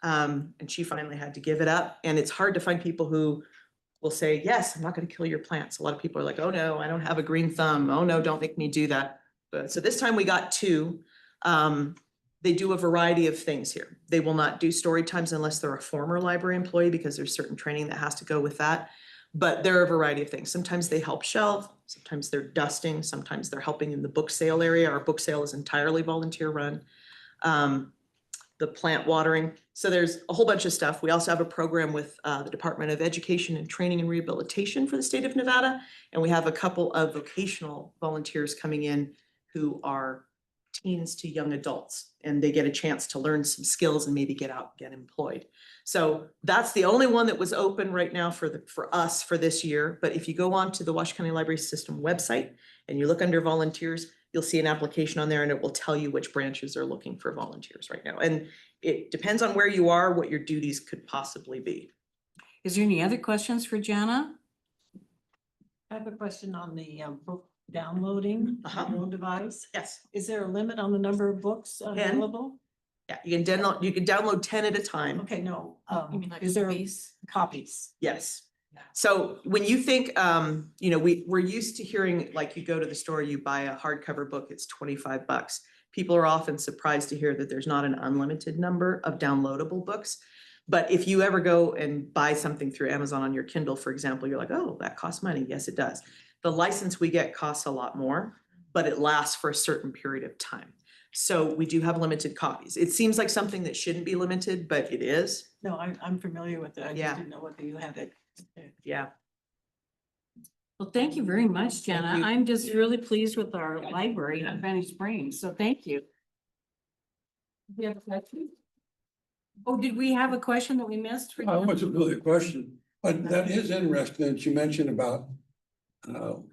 And she finally had to give it up. And it's hard to find people who will say, yes, I'm not going to kill your plants. A lot of people are like, oh no, I don't have a green thumb. Oh no, don't make me do that. But so this time we got 2. They do a variety of things here. They will not do story times unless they're a former library employee because there's certain training that has to go with that. But there are a variety of things. Sometimes they help shelve, sometimes they're dusting, sometimes they're helping in the book sale area. Our book sale is entirely volunteer run. The plant watering. So there's a whole bunch of stuff. We also have a program with the Department of Education and Training and Rehabilitation for the state of Nevada. And we have a couple of vocational volunteers coming in who are teens to young adults, and they get a chance to learn some skills and maybe get out and get employed. So that's the only one that was open right now for us for this year. But if you go on to the Washoe County Library System website and you look under volunteers, you'll see an application on there and it will tell you which branches are looking for volunteers right now. And it depends on where you are, what your duties could possibly be. Is there any other questions for Jana? I have a question on the book downloading on your own device. Yes. Is there a limit on the number of books available? Yeah, you can download 10 at a time. Okay, no. You mean like Is there copies? copies? Yes. So when you think, we're used to hearing, like, you go to the store, you buy a hardcover book, it's $25. People are often surprised to hear that there's not an unlimited number of downloadable books. But if you ever go and buy something through Amazon on your Kindle, for example, you're like, oh, that costs money. Yes, it does. The license we get costs a lot more, but it lasts for a certain period of time. So we do have limited copies. It seems like something that shouldn't be limited, but it is. No, I'm familiar with it. I Yeah. just didn't know whether you had it. Yeah. Well, thank you very much, Thank Jenna. you. I'm just really pleased with our library in Fanny Springs, so thank you. Do you have a question? Oh, did we have a question that we missed? It wasn't really a question, but that is interesting that you mentioned about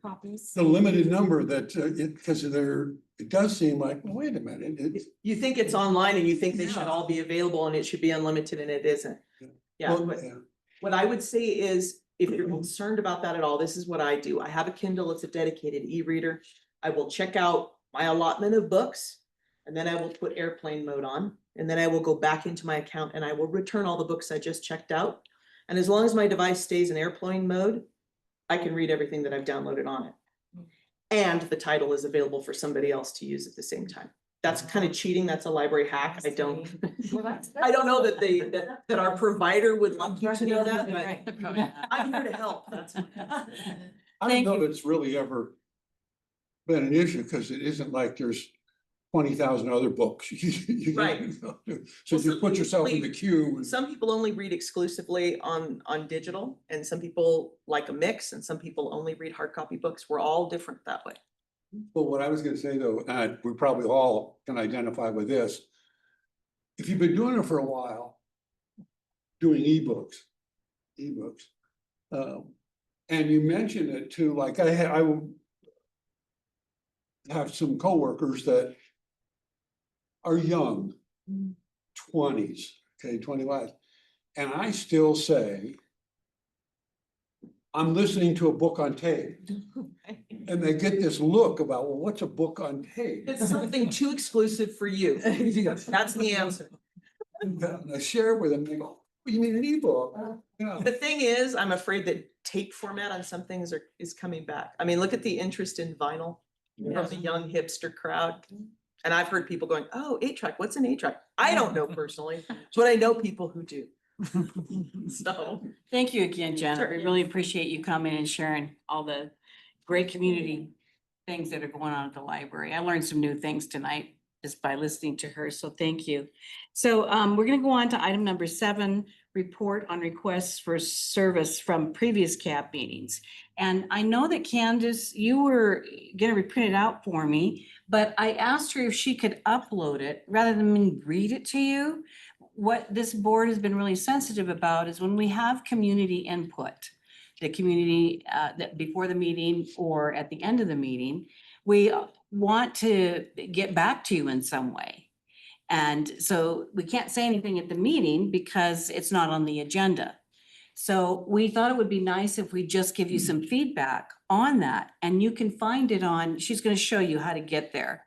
Copies. the limited number that because it does seem like, well, wait a minute, it's. You think it's online and you think they should Yeah. all be available and it should be unlimited and it isn't. Yeah, well, but yeah. what I would say is, if you're concerned about that at all, this is what I do. I have a Kindle, it's a dedicated e-reader. I will check out my allotment of books, and then I will put airplane mode on, and then I will go back into my account and I will return all the books I just checked out. And as long as my device stays in airplane mode, I can read everything that I've downloaded on it. And the title is available for somebody else to use at the same time. That's kind of cheating. That's a library hack. I don't know that our provider would like you to know that, but I'm here to help. That's all. I don't know that it's really ever been an issue, because it isn't like there's 20,000 other books. You Right. So Well, you put yourself in the queue. and- Some people only read exclusively on digital, and some people like a mix, and some people only read hard copy books. We're all different that way. But what I was gonna say though, and we probably all can identify with this. If you've been doing it for a while, doing ebooks, and you mentioned it too, like I have some coworkers that are young, 20s, okay, 21, and I still say, I'm listening to a book on tape. And they get this look about, well, what's a book on tape? It's something too exclusive for you. That's the answer. And I share it with them, they go, what do you mean an ebook? Yeah. The thing is, I'm afraid that tape format on some things is coming back. I mean, look at the interest in vinyl from the young hipster crowd. And I've heard people going, oh, 8-track, what's an 8-track? I don't know personally, but I know people who do. So, Thank you again, Jenna. Sure. We really appreciate you coming and sharing all the great community things that are going on at the library. I learned some new things tonight just by listening to her, so thank you. So we're gonna go on to item number 7, report on requests for service from previous CAB meetings. And I know that Candace, you were gonna print it out for me, but I asked her if she could upload it rather than me read it to you. What this board has been really sensitive about is when we have community input, the community that before the meeting or at the end of the meeting, we want to get back to you in some way. And so we can't say anything at the meeting because it's not on the agenda. So we thought it would be nice if we just give you some feedback on that, and you can find it on, she's going to show you how to get there.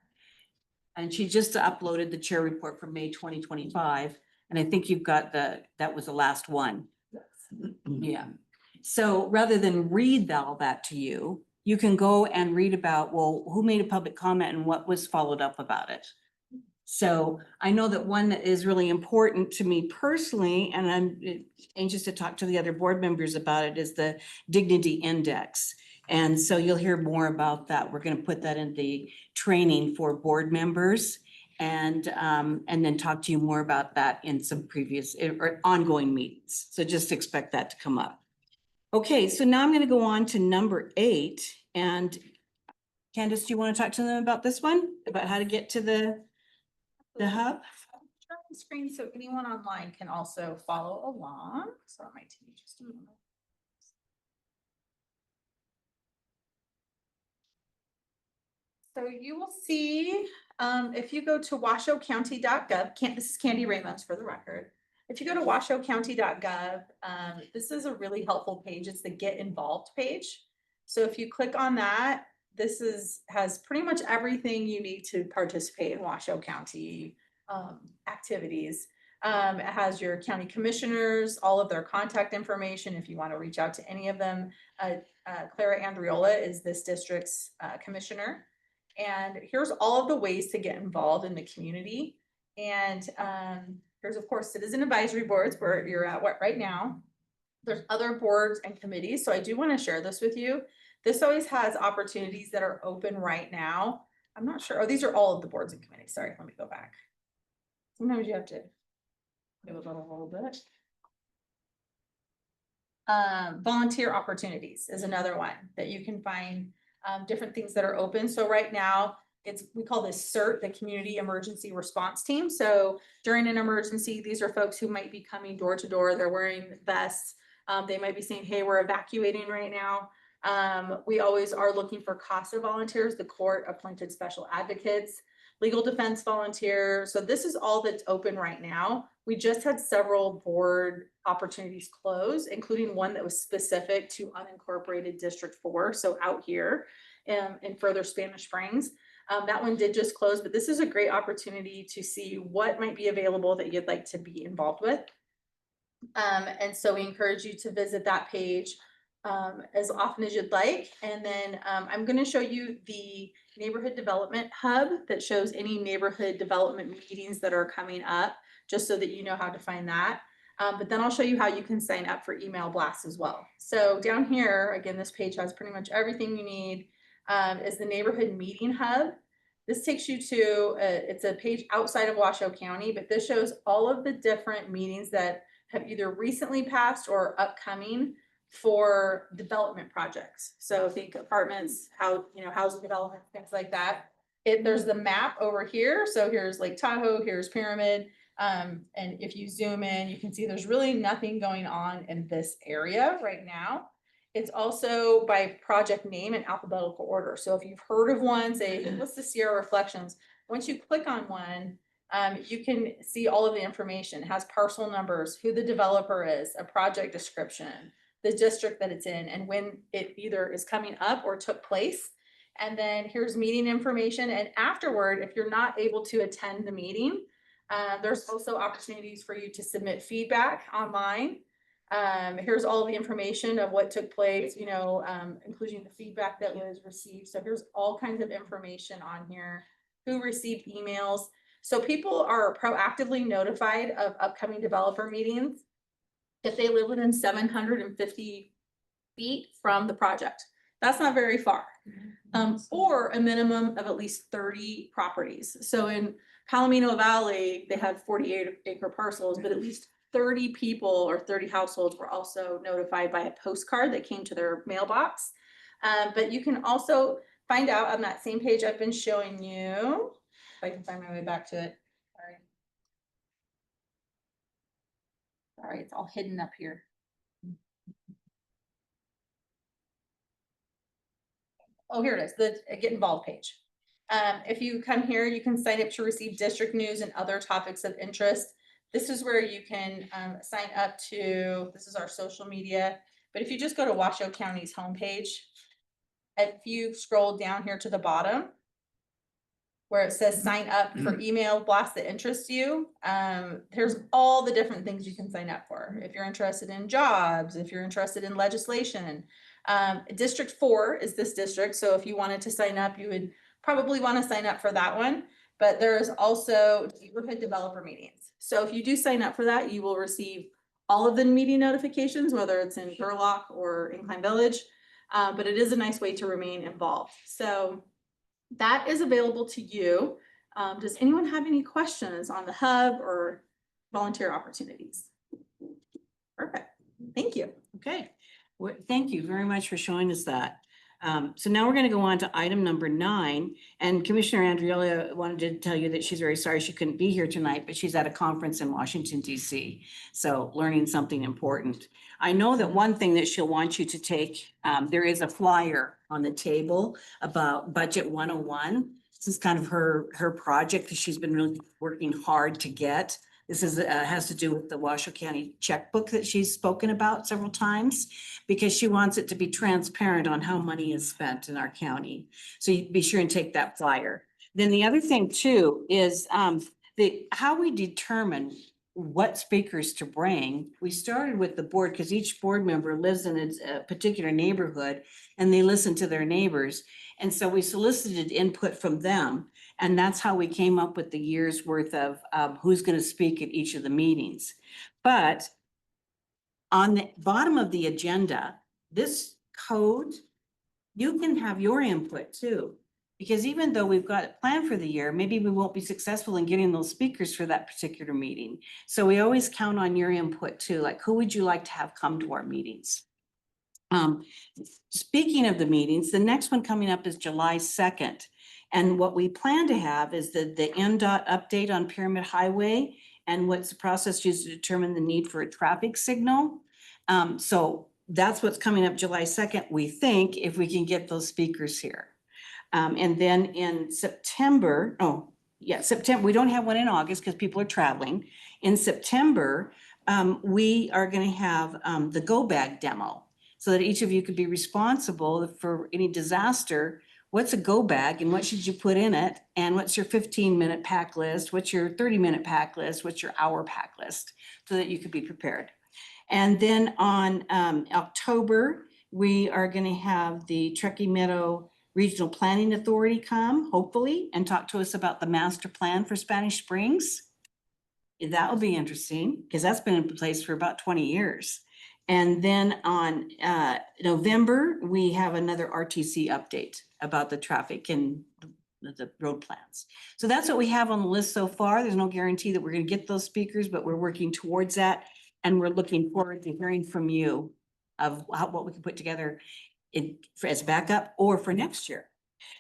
And she just uploaded the chair report from May 2025. And I think you've got that was the last one. Yeah. So rather than read all that to you, you can go and read about, well, who made a public comment and what was followed up about it. So I know that one that is really important to me personally, and I'm anxious to talk to the other board members about it, is the Dignity Index. And so you'll hear more about that. We're going to put that in the training for board members. And then talk to you more about that in some previous or ongoing meetings. So just expect that to come up. Okay, so now I'm going to go on to number 8. And Candace, do you want to talk to them about this one? About how to get to the hub? Share the screen so anyone online can also follow along. So it might take just a moment. So you will see, if you go to washoecounty.gov, this is Candy Ramos for the record. If you go to washoecounty.gov, this is a really helpful page. It's the Get Involved page. So if you click on that, this has pretty much everything you need to participate in Washoe County activities. It has your county commissioners, all of their contact information if you want to reach out to any of them. Clara Andriola is this district's commissioner. And here's all of the ways to get involved in the community. And there's, of course, citizen advisory boards where you're at right now. There's other boards and committees. So I do want to share this with you. This always has opportunities that are open right now. I'm not sure. Oh, these are all of the boards and committees. Sorry, let me go back. Sometimes you have to give a little bit. Volunteer opportunities is another one that you can find, different things that are open. So right now, we call this CERT, the Community Emergency Response Team. So during an emergency, these are folks who might be coming door to door. They're wearing vests. They might be saying, hey, we're evacuating right now. We always are looking for CASA volunteers, the court appointed special advocates, legal defense volunteers. So this is all that's open right now. We just had several board opportunities close, including one that was specific to unincorporated District 4, so out here in further Spanish Springs. That one did just close, but this is a great opportunity to see what might be available that you'd like to be involved with. And so we encourage you to visit that page as often as you'd like. And then I'm going to show you the neighborhood development hub that shows any neighborhood development meetings that are coming up, just so that you know how to find that. But then I'll show you how you can sign up for email blasts as well. So down here, again, this page has pretty much everything you need, is the neighborhood meeting hub. This takes you to, it's a page outside of Washoe County, but this shows all of the different meetings that have either recently passed or upcoming for development projects. So think apartments, housing development, things like that. There's the map over here. So here's Lake Tahoe, here's Pyramid. And if you zoom in, you can see there's really nothing going on in this area right now. It's also by project name in alphabetical order. So if you've heard of one, say, what's the Sierra Reflections? Once you click on one, you can see all of the information. It has parcel numbers, who the developer is, a project description, the district that it's in, and when it either is coming up or took place. And then here's meeting information. And afterward, if you're not able to attend the meeting, there's also opportunities for you to submit feedback online. Here's all the information of what took place, including the feedback that was received. So here's all kinds of information on here, who received emails. So people are proactively notified of upcoming developer meetings if they live within 750 feet from the project. That's not very far. Or a minimum of at least 30 properties. So in Palomino Valley, they had 48-acre parcels, but at least 30 people or 30 households were also notified by a postcard that came to their mailbox. But you can also find out on that same page I've been showing you. If I can find my way back to it. Sorry, it's all hidden up here. Oh, here it is, the Get Involved page. If you come here, you can sign up to receive district news and other topics of interest. This is where you can sign up to, this is our social media, but if you just go to Washoe County's homepage, if you scroll down here to the bottom, where it says sign up for email blasts that interest you, there's all the different things you can sign up for. If you're interested in jobs, if you're interested in legislation. District 4 is this district. So if you wanted to sign up, you would probably want to sign up for that one. But there's also neighborhood developer meetings. So if you do sign up for that, you will receive all of the meeting notifications, whether it's in Burlock or Incline Village. But it is a nice way to remain involved. So that is available to you. Does anyone have any questions on the hub or volunteer opportunities? Perfect. Thank you. Okay, well, thank you very much for showing us that. So now we're going to go on to item number 9. And Commissioner Andriella wanted to tell you that she's very sorry she couldn't be here tonight, but she's at a conference in Washington, D.C. So learning something important. I know that one thing that she'll want you to take, there is a flyer on the table about Budget 101. This is kind of her project that she's been really working hard to get. This is has to do with the Washoe County checkbook that she's spoken about several times, because she wants it to be transparent on how money is spent in our county. So you be sure and take that flyer. Then the other thing too is how we determine what speakers to bring. We started with the board because each board member lives in a particular neighborhood and they listen to their neighbors. And so we solicited input from them. And that's how we came up with the year's worth of who's going to speak at each of the meetings. But on the bottom of the agenda, this code, you can have your input too. Because even though we've got it planned for the year, maybe we won't be successful in getting those speakers for that particular meeting. So we always count on your input too, like who would you like to have come to our meetings? Speaking of the meetings, the next one coming up is July 2nd. And what we plan to have is the NDOT update on Pyramid Highway and what's the process used to determine the need for a traffic signal. So that's what's coming up July 2nd, we think, if we can get those speakers here. And then in September, September, we don't have one in August because people are traveling. In September, we are gonna have the Go Bag demo so that each of you could be responsible for any disaster. What's a go bag and what should you put in it? And what's your 15-minute pack list? What's your 30-minute pack list? What's your hour pack list? So that you could be prepared. And then on October, we are gonna have the Truckee Meadow Regional Planning Authority come, hopefully, and talk to us about the master plan for Spanish Springs. That will be interesting because that's been in place for about 20 years. And then on November, we have another RTC update about the traffic and the road plans. So that's what we have on the list so far. There's no guarantee that we're going to get those speakers, but we're working towards that. And we're looking forward to hearing from you of what we can put together as backup or for next year.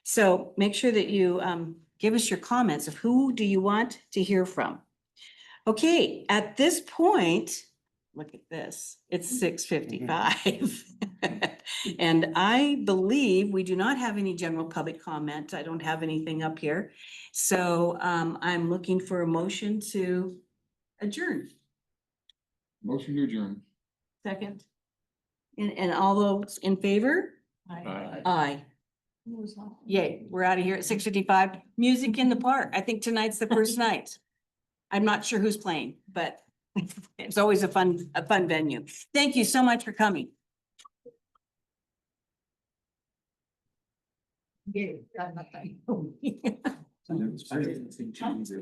So make sure that you give us your comments of who do you want to hear from. Okay, at this point, look at this, it's 6:55. And I believe we do not have any general public comment. I don't have anything up here. So I'm looking for a motion to adjourn. Motion to adjourn. Second. And all those in favor? Aye. Aye. Yay, we're out of here at 6:55. Music in the park. I think tonight's the first night. I'm not sure who's playing, but it's always a fun venue. Thank you so much for coming. Yeah.